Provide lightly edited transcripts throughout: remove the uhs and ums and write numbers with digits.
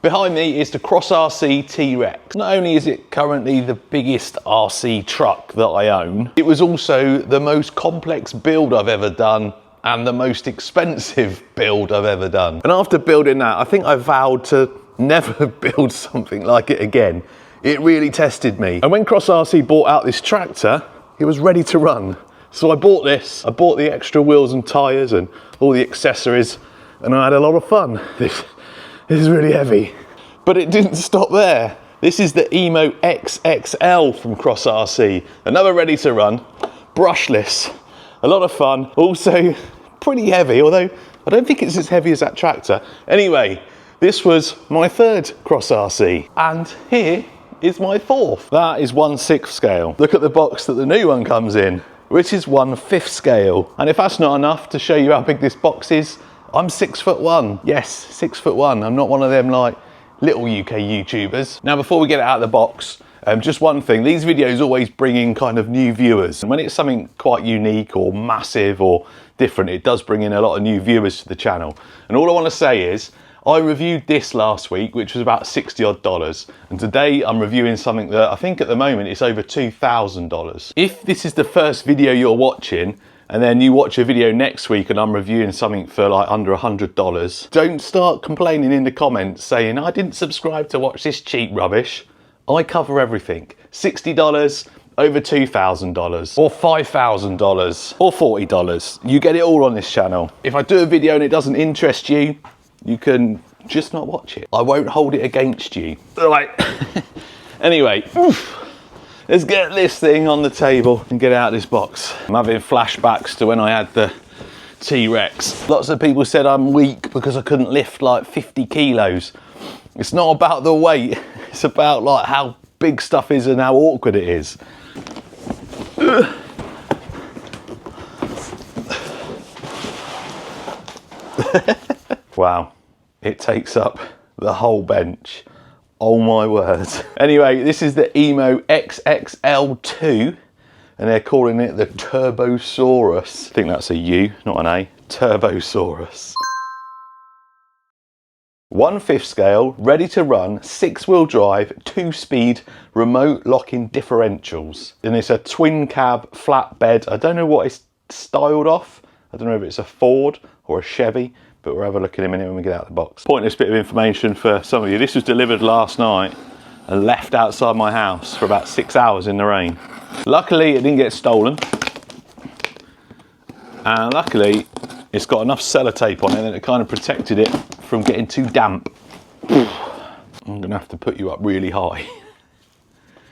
Behind me is the CrossRC T-Rex. Not only is it currently the biggest RC truck that I own, it was also the most complex build I've ever done and the most expensive build I've ever done. And after building that, I think I vowed to never build something like it again. It really tested me. And when CrossRC bought out this tractor, it was ready to run. So I bought this. I bought the extra wheels and tyres and all the accessories, and I had a lot of fun. This is really heavy. But it didn't stop there. This is the Emo XXL from CrossRC. Another ready to run, brushless, a lot of fun. Also pretty heavy, although I don't think it's as heavy as that tractor. Anyway, this was my third CrossRC. And here is my fourth. That is 1/6 scale. Look at the box that the new one comes in, which is 1/5 scale. And if that's not enough to show you how big this box is, I'm 6'1". Yes, 6'1". I'm not one of them like little UK YouTubers. Now, before we get it out of the box, just one thing, these videos always bring in kind of new viewers. And when it's something quite unique or massive or different, it does bring in a lot of new viewers to the channel. And all I want to say is, I reviewed this last week, which was about $60 odd. And today I'm reviewing something that I think at the moment is over $2,000. If this is the first video you're watching, and then you watch a video next week and I'm reviewing something for like under $100, don't start complaining in the comments saying, I didn't subscribe to watch this cheap rubbish. I cover everything. $60, over $2,000, or $5,000, or $40. You get it all on this channel. If I do a video and it doesn't interest you, you can just not watch it. I won't hold it against you. Right. Anyway, let's get this thing on the table and get out of this box. I'm having flashbacks to when I had the T-Rex. Lots of people said I'm weak because I couldn't lift like 50 kilos. It's not about the weight, it's about like how big stuff is and how awkward it is. Wow, it takes up the whole bench. Oh my word. Anyway, this is the Emo XXL2, and they're calling it the Turbosaurus. I think that's a U, not an A. Turbosaurus. 1/5 scale, ready to run, 6-wheel drive, 2-speed, remote locking differentials. And it's a twin cab flatbed. I don't know what it's styled off. I don't know if it's a Ford or a Chevy, but we'll have a look in a minute when we get out of the box. Pointless bit of information for some of you. This was delivered last night and left outside my house for about 6 hours in the rain. Luckily, it didn't get stolen. And luckily, it's got enough sellotape on it that it kind of protected it from getting too damp. I'm gonna have to put you up really high.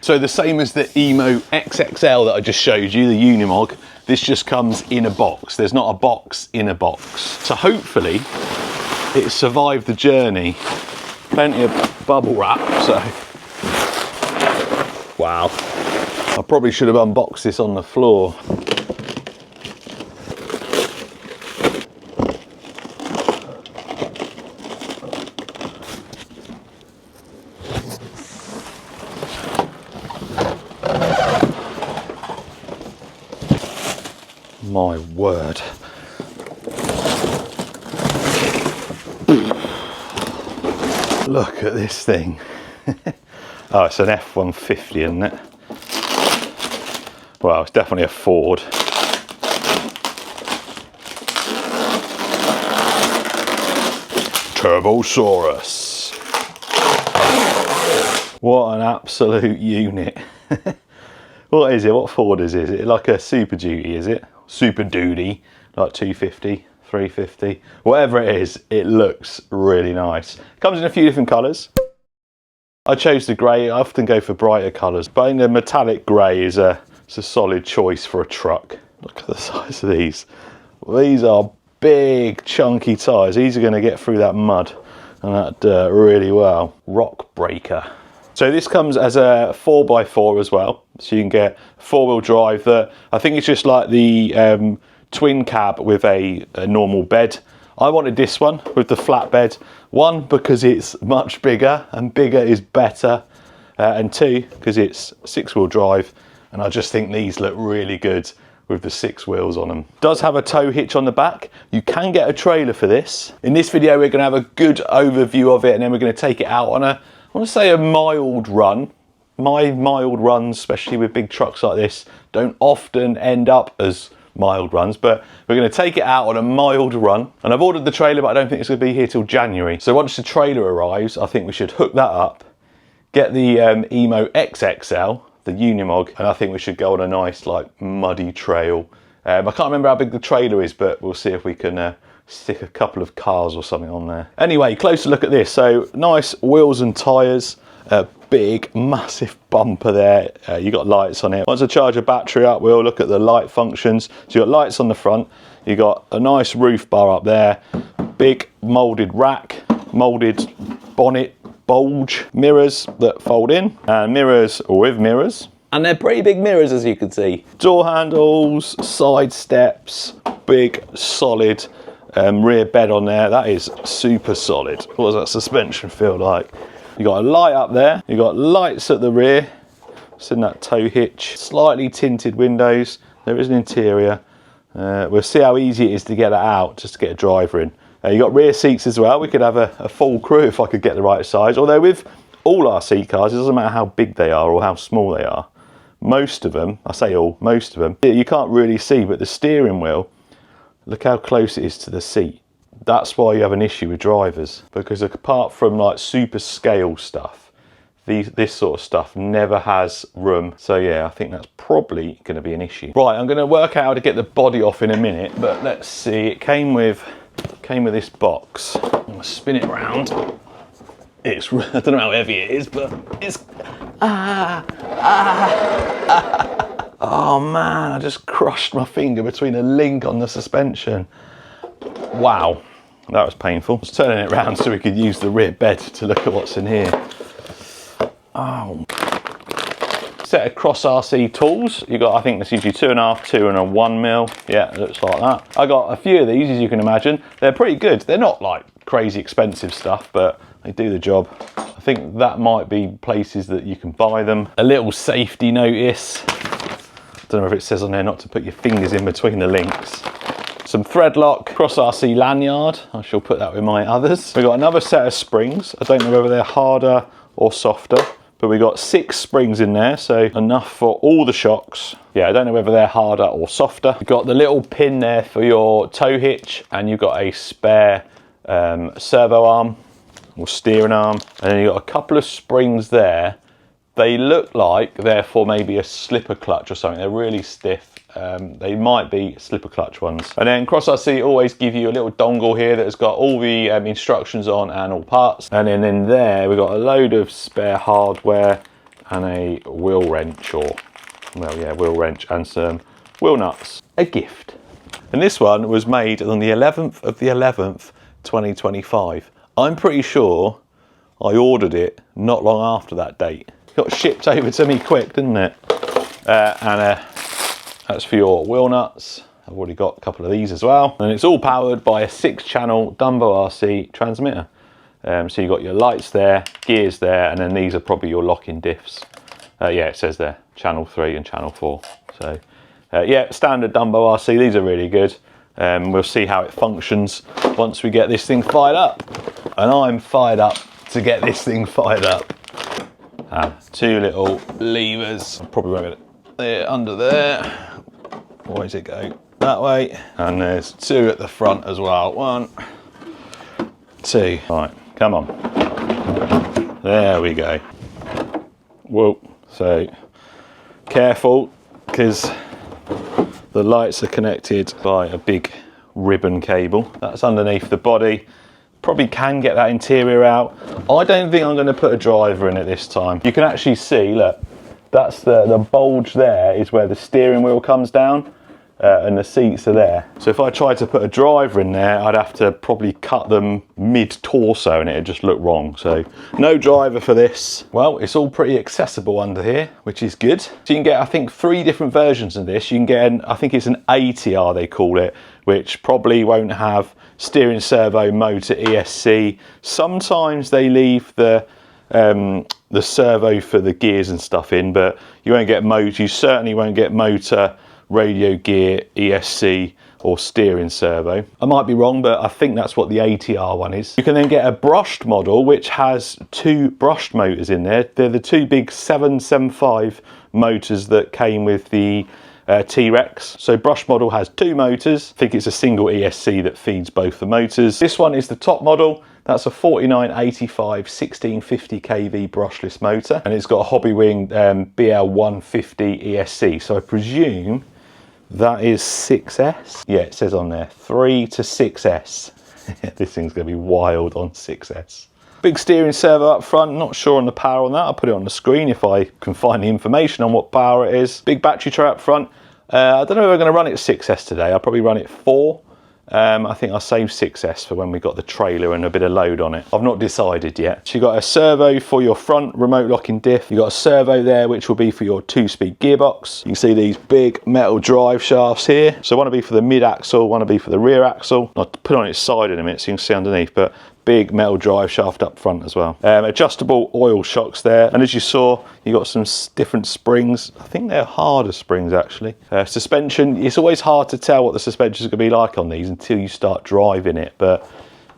So the same as the Emo XXL that I just showed you, the Unimog, this just comes in a box. There's not a box in a box. So hopefully it survived the journey. Plenty of bubble wrap, so. Wow. I probably should have unboxed this on the floor. My word. Look at this thing. Oh, it's an F-150, isn't it? Well, it's definitely a Ford. Turbosaurus. What an absolute unit. What is it? What Ford is it? Is it like a Super Duty, is it? Super Duty, like 250, 350, whatever it is, it looks really nice. Comes in a few different colours. I chose the grey. I often go for brighter colours, but in the metallic grey is it's a solid choice for a truck. Look at the size of these. These are big chunky tyres. These are going to get through that mud and that dirt really well. Rock breaker. So this comes as a 4x4 as well. So you can get 4-wheel drive that I think it's just like the twin cab with a normal bed. I wanted this one with the flatbed. One, because it's much bigger and bigger is better. And two, because it's 6-wheel drive. And I just think these look really good with the 6 wheels on them. Does have a tow hitch on the back. You can get a trailer for this. In this video, we're gonna have a good overview of it, and then we're gonna take it out on I want to say a mild run. My mild runs, especially with big trucks like this, don't often end up as mild runs, but we're going to take it out on a mild run. And I've ordered the trailer, but I don't think it's going to be here till January. So once the trailer arrives, I think we should hook that up, get the Emo XXL, the Unimog, and I think we should go on a nice like muddy trail. I can't remember how big the trailer is, but we'll see if we can stick a couple of cars or something on there. Anyway, closer look at this. So nice wheels and tyres. A big massive bumper there. You got lights on it. Once I charge a battery up, we'll look at the light functions. So you got lights on the front, you got a nice roof bar up there, big molded rack, molded bonnet bulge, mirrors that fold in, and mirrors with mirrors, and they're pretty big mirrors, as you can see. Door handles, side steps, big solid rear bed on there. That is super solid. What does that suspension feel like? You got a light up there, you got lights at the rear, it's in that tow hitch, slightly tinted windows, there is an interior. We'll see how easy it is to get it out, just to get a driver in. You got rear seats as well. We could have a full crew if I could get the right size, although with all RC cars, it doesn't matter how big they are or how small they are. Most of them, I say all, most of them, you can't really see, but the steering wheel, look how close it is to the seat. That's why you have an issue with drivers, because apart from like super scale stuff, this sort of stuff never has room. So yeah, I think that's probably going to be an issue. Right, I'm going to work out how to get the body off in a minute, but let's see. It came with this box. I'm going to spin it around. I don't know how heavy it is, but it's oh man, I just crushed my finger between a link on the suspension. Wow, that was painful. I was turning it around so we could use the rear bed to look at what's in here. Oh. Set of CrossRC tools. You got, I think this usually 2.5, 2 and a 1 mil. Yeah, it looks like that. I got a few of these, as you can imagine. They're pretty good. They're not like crazy expensive stuff, but they do the job. I think that might be places that you can buy them. A little safety notice. Don't know if it says on there not to put your fingers in between the links. Some thread lock, CrossRC lanyard. I shall put that with my others. We've got another set of springs. I don't know whether they're harder or softer, but we got 6 springs in there, so enough for all the shocks. Yeah, I don't know whether they're harder or softer. You've got the little pin there for your tow hitch, and you've got a spare servo arm or steering arm, and then you've got a couple of springs there. They look like they're for maybe a slipper clutch or something. They're really stiff. They might be slipper clutch ones. And then CrossRC always give you a little dongle here that has got all the instructions on and all parts. And then in there we've got a load of spare hardware and a wheel wrench, or well, yeah, wheel wrench, and some wheel nuts. A gift. And this one was made on the 11th of the 11th, 2025. I'm pretty sure I ordered it not long after that date. Got shipped over to me quick, didn't it? That's for your wheel nuts. I've already got a couple of these as well. And it's all powered by a 6-channel Dumbo RC transmitter. So you've got your lights there, gears there, and then these are probably your locking diffs. Yeah, it says there, channel 3 and channel 4. So yeah, standard Dumbo RC, these are really good. We'll see how it functions once we get this thing fired up. And I'm fired up to get this thing fired up. 2 little levers. I probably won't get it under there. Where does it go? That way. And there's 2 at the front as well. 1, 2. Right, come on. There we go. Whoa. So careful, because the lights are connected by a big ribbon cable. That's underneath the body. Probably can get that interior out. I don't think I'm going to put a driver in it this time. You can actually see, look, that's the bulge there is where the steering wheel comes down, and the seats are there. So if I tried to put a driver in there, I'd have to probably cut them mid-torso and it'd just look wrong. So no driver for this. Well, it's all pretty accessible under here, which is good. So you can get, I think, 3 different versions of this. You can get I think it's an ATR they call it, which probably won't have steering servo motor ESC. Sometimes they leave the servo for the gears and stuff in, but you won't get motor. You certainly won't get motor radio gear, ESC or steering servo. I might be wrong, but I think that's what the ATR one is. You can then get a brushed model which has 2 brushed motors in there. They're the 2 big 775 motors that came with the T-Rex. So brushed model has 2 motors. I think it's a single ESC that feeds both the motors. This one is the top model. That's a 4985 1650 kV brushless motor, and it's got a hobby wing BL150 ESC. So I presume that is 6S. Yeah, it says on there 3 to 6S. This thing's going to be wild on 6S. Big steering servo up front. Not sure on the power on that. I'll put it on the screen if I can find the information on what power it is. Big battery tray up front. I don't know if I'm going to run it 6S today. I'll probably run it 4. I think I'll save 6S for when we got the trailer and a bit of load on it. I've not decided yet. So you've got a servo for your front remote locking diff. You've got a servo there which will be for your 2-speed gearbox. You can see these big metal drive shafts here. So one will be for the mid axle, one will be for the rear axle. I'll put it on its side in a minute so you can see underneath, but big metal drive shaft up front as well. Adjustable oil shocks there, and as you saw, you got some different springs. I think they're harder springs actually. Suspension, it's always hard to tell what the suspension is going to be like on these until you start driving it, but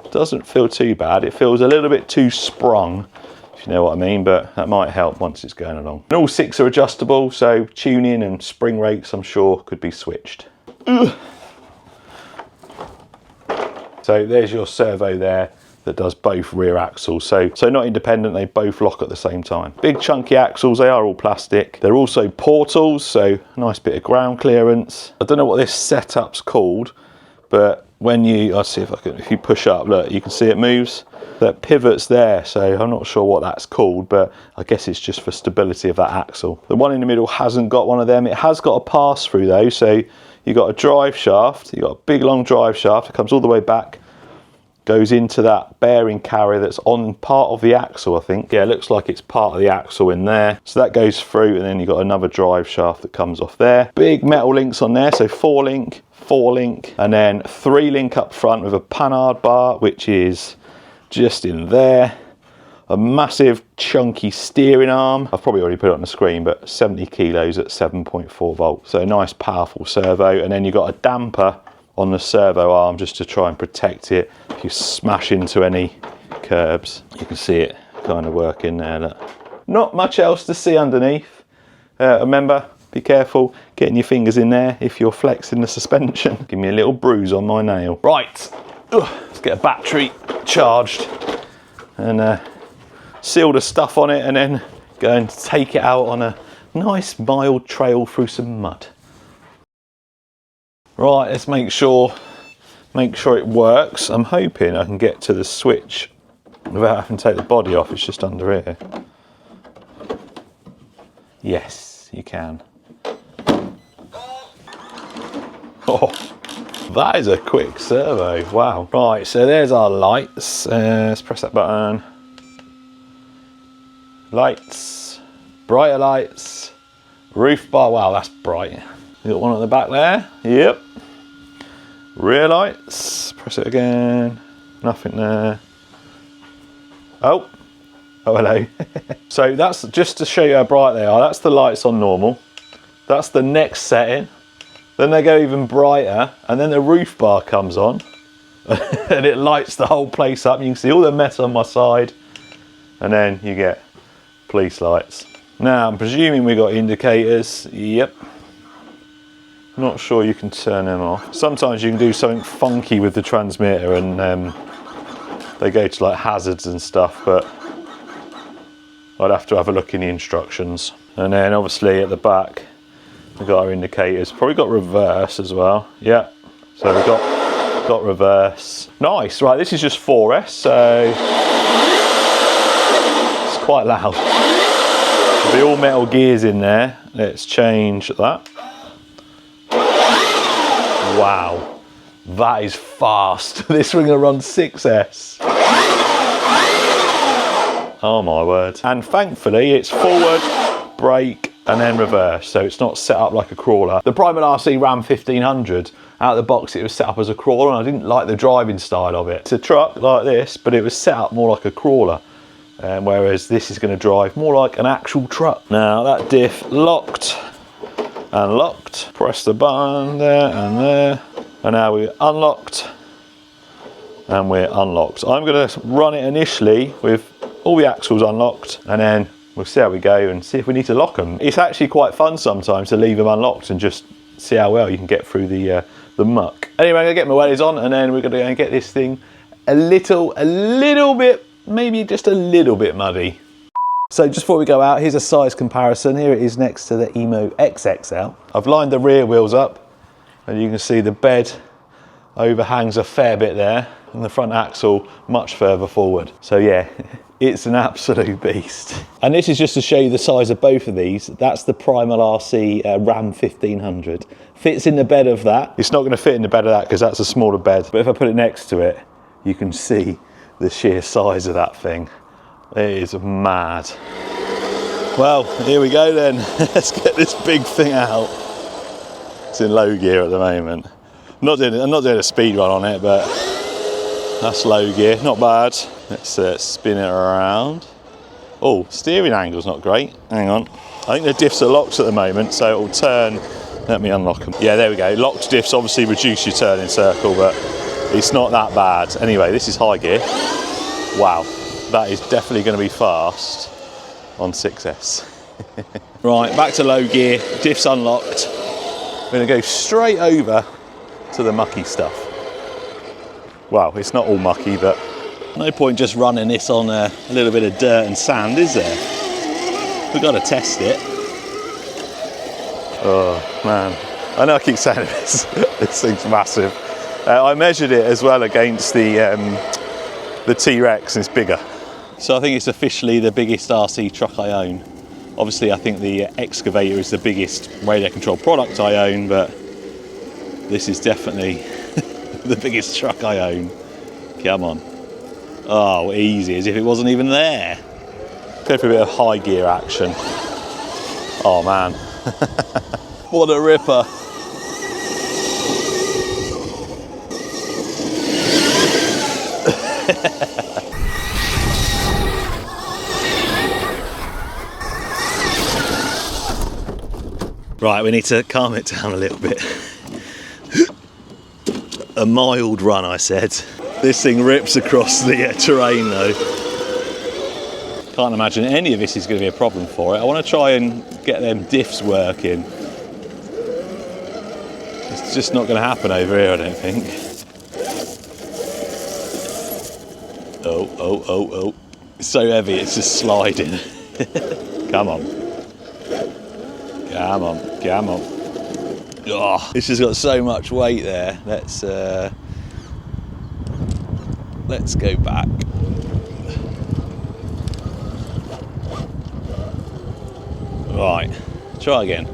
it doesn't feel too bad. It feels a little bit too sprung, if you know what I mean, but that might help once it's going along. And all 6 are adjustable, so tuning and spring rates I'm sure could be switched. So there's your servo there that does both rear axles. So not independent, they both lock at the same time. Big chunky axles, they are all plastic. They're also portals, so nice bit of ground clearance. I don't know what this setup's called, but when you, I'll see if I can, if you push up, look, you can see it moves. That pivot's there, so I'm not sure what that's called, but I guess it's just for stability of that axle. The one in the middle hasn't got one of them. It has got a pass through though, so you've got a drive shaft, you've got a big long drive shaft, it comes all the way back, goes into that bearing carrier that's on part of the axle, I think. Yeah, it looks like it's part of the axle in there. So that goes through, and then you've got another drive shaft that comes off there. Big metal links on there, so 4-link, and then 3-link up front with a panhard bar, which is just in there. A massive chunky steering arm. I've probably already put it on the screen, but 70 kilos at 7.4 volts. So a nice powerful servo, and then you've got a damper on the servo arm just to try and protect it if you smash into any curbs. You can see it kind of working there. Look. Not much else to see underneath. Remember, be careful getting your fingers in there if you're flexing the suspension. Give me a little bruise on my nail. Right, let's get a battery charged and seal the stuff on it, and then go and take it out on a nice mild trail through some mud. Right, let's make sure it works. I'm hoping I can get to the switch without having to take the body off. It's just under here. Yes, you can. Oh, that is a quick servo. Wow. Right, so there's our lights. Let's press that button. Lights, brighter lights, roof bar. Wow, that's bright. You got one at the back there. Yep. Rear lights. Press it again. Nothing there. Oh. Oh, hello. So that's just to show you how bright they are. That's the lights on normal. That's the next setting. Then they go even brighter, and then the roof bar comes on, and it lights the whole place up. You can see all the metal on my side, and then you get police lights. Now I'm presuming we got indicators. Yep. Not sure you can turn them off. Sometimes you can do something funky with the transmitter and they go to like hazards and stuff, but I'd have to have a look in the instructions. And then obviously at the back we've got our indicators. Probably got reverse as well. Yeah, so we've got reverse. Nice. Right, this is just 4S, so it's quite loud. There'll be all metal gears in there. Let's change that. Wow, that is fast. This ring will run 6S. Oh my word. And thankfully it's forward, brake, and then reverse, so it's not set up like a crawler. The Primal RC Ram 1500, out of the box it was set up as a crawler, and I didn't like the driving style of it. It's a truck like this, but it was set up more like a crawler, whereas this is going to drive more like an actual truck. Now that diff locked, and locked. Press the button there and there. And now we're unlocked and we're unlocked. I'm going to run it initially with all the axles unlocked, and then we'll see how we go and see if we need to lock them. It's actually quite fun sometimes to leave them unlocked and just see how well you can get through the muck. Anyway, I'm going to get my wellies on, and then we're going to go and get this thing a little bit, maybe just a little bit muddy. So just before we go out, here's a size comparison. Here it is next to the Emo XXL. I've lined the rear wheels up, and you can see the bed overhangs a fair bit there, and the front axle much further forward. So yeah, it's an absolute beast. And this is just to show you the size of both of these. That's the Primal RC Ram 1500. Fits in the bed of that. It's not going to fit in the bed of that because that's a smaller bed. But if I put it next to it, you can see the sheer size of that thing. It is mad. Well, here we go then. Let's get this big thing out. It's in low gear at the moment. I'm not doing a speed run on it, but that's low gear, not bad. Let's spin it around. Oh, steering angle's not great. Hang on. I think the diffs are locked at the moment, so it will turn. Let me unlock them. Yeah, there we go. Locked diffs obviously reduce your turning circle, but it's not that bad. Anyway, this is high gear. Wow, that is definitely going to be fast on 6S. Right, back to low gear. Diffs unlocked. We're going to go straight over to the mucky stuff. Well, it's not all mucky, but no point just running this on a little bit of dirt and sand, is there? We've got to test it. Oh man, I know I keep saying this. This thing's massive. I measured it as well against the T-Rex, and it's bigger. So I think it's officially the biggest RC truck I own. Obviously, I think the excavator is the biggest radio control product I own, but this is definitely the biggest truck I own. Come on. Oh, easy, as if it wasn't even there. Go for a bit of high gear action. Oh man. What a ripper. Right, we need to calm it down a little bit. A mild run, I said. This thing rips across the terrain though. Can't imagine any of this is going to be a problem for it. I want to try and get them diffs working. It's just not going to happen over here, I don't think. Oh. It's so heavy, it's just sliding. Come on. Oh, it's just got so much weight there. Let's go back. Right, try again.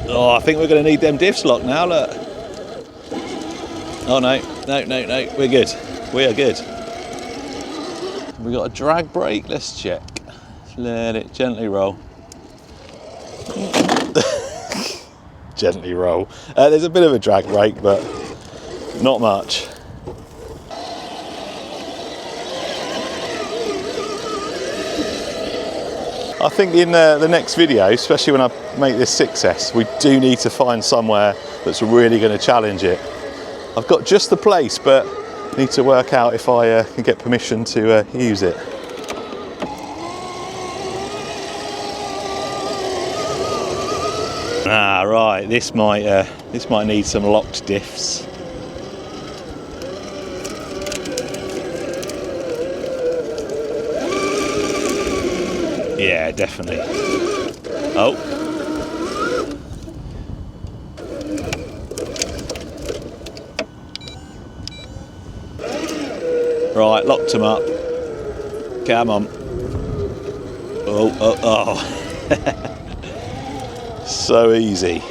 Oh, I think we're going to need them diffs locked now, look. Oh no, we're good. We are good. We got a drag brake, let's check. Let it gently roll. Gently roll. There's a bit of a drag brake, but not much. I think in the next video, especially when I make this 6S, we do need to find somewhere that's really going to challenge it. I've got just the place, but need to work out if I can get permission to use it. Ah, right. This might need some locked diffs. Yeah, definitely. Oh. Right, locked them up. Come on. Oh. So easy.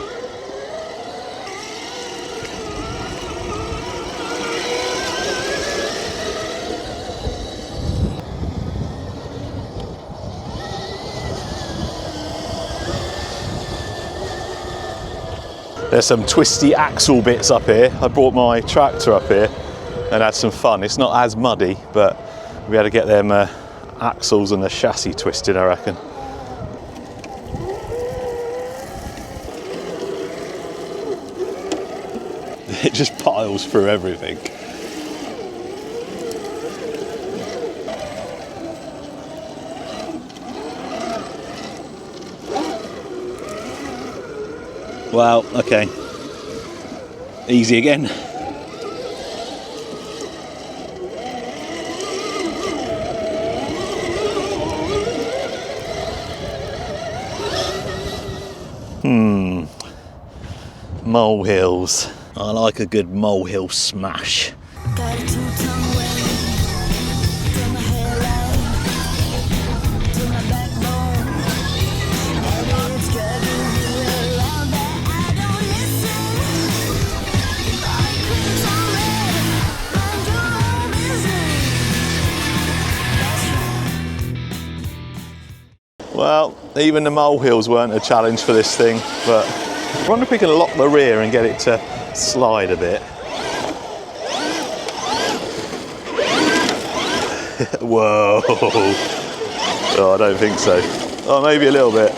There's some twisty axle bits up here. I brought my tractor up here and had some fun. It's not as muddy, but we had to get them axles and the chassis twisted, I reckon. it just piles through everything. Well, okay, easy again. Molehills. I like a good molehill smash. Well, even the molehills weren't a challenge for this thing, but I wonder if we can lock the rear and get it to slide a bit. Whoa. Oh, I don't think so. Oh, maybe a little bit.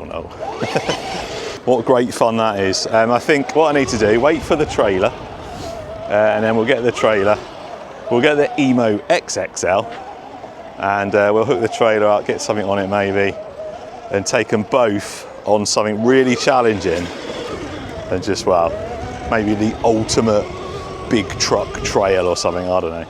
No. What great fun that is. I think what I need to do, wait for the trailer, and then we'll get the trailer, we'll get the Emo XXL, and we'll hook the trailer up, get something on it maybe, and take them both on something really challenging, and just, well, maybe the ultimate big truck trail or something, I don't know.